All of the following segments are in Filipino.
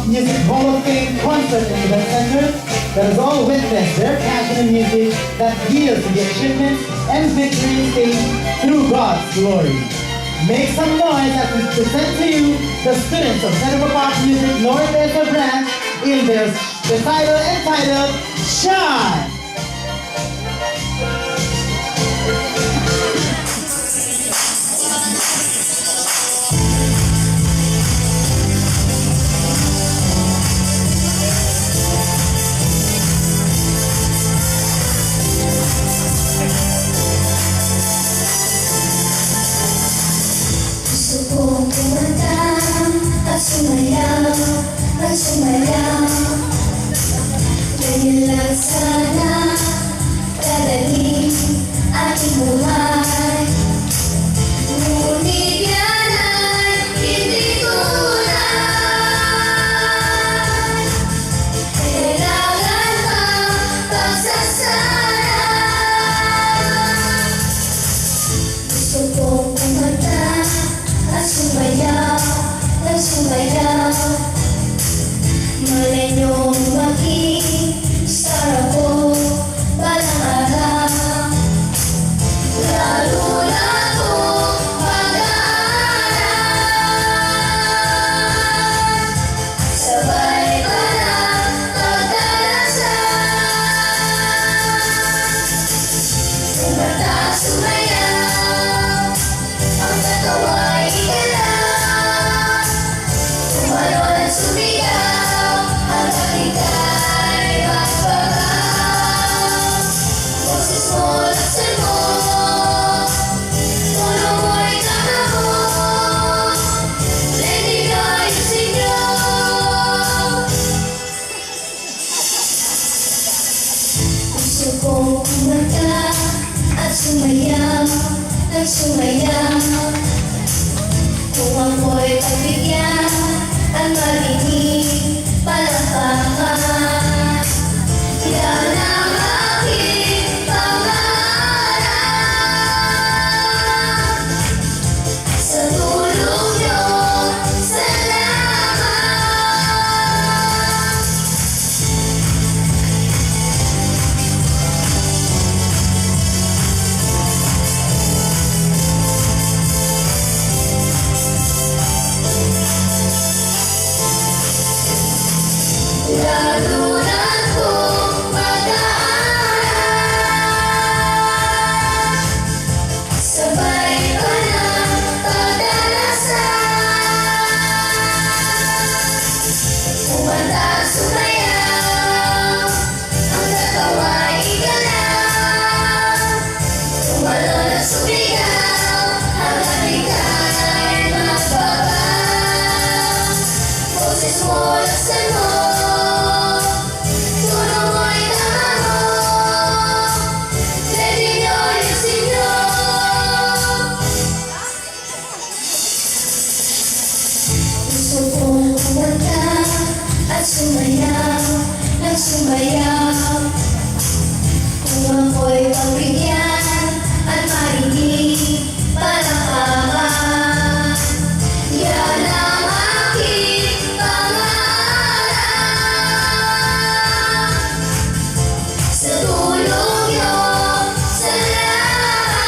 Pop Music Hall of Fame Concert and Event Center that has all witnessed their passion in music that yields the achievements and victories gained through God's glory. Make some noise as we present to you the students of Center for Pop Music North-Edsa branch in their recital entitled Shine! Sumayaw, ganyan lang sana dadalhin ating buhay. Ngunit yan ay hindi tunay. Kailangan pang pagsasanay. Gusto kong kumanta at sumayaw, sumayaw. Malay niyong maging star ako balang araw. Lalo na kung mag-aaral. Sabay ka ng pagdarasal. Kumanta, sumayaw, ang katawa'y igalaw. Tumalon at sumigaw, hanggang ika'y magbabaw. Boses mo, laksan mo, puno mo'y tama mo. Lady ayusin niyo. Gusto kong kumanta at sumayaw, sumayaw. Kung ako'y pagbigyan at marinig palakpakan, yan ang aking pangarap. Sa tulong niyo, salamat. Lalo na kung mag-aaral. Sabay ka ng pagdarasal. Kumanta, sumayaw, ang katawa'y igalaw. Tumalon at sumigaw, hanggang ika'y magbabaw. Boses mo, laksan mo, sumayaw, sumayaw. Kung ako'y pagbigyan at marinig palakpakan, yan ang aking pangarap. Sa tulong niyo, salamat.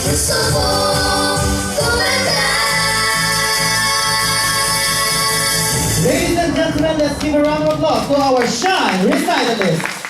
Gusto kong kumanta. Ladies and gentlemen, let's give a round of applause to our Shine recitalists.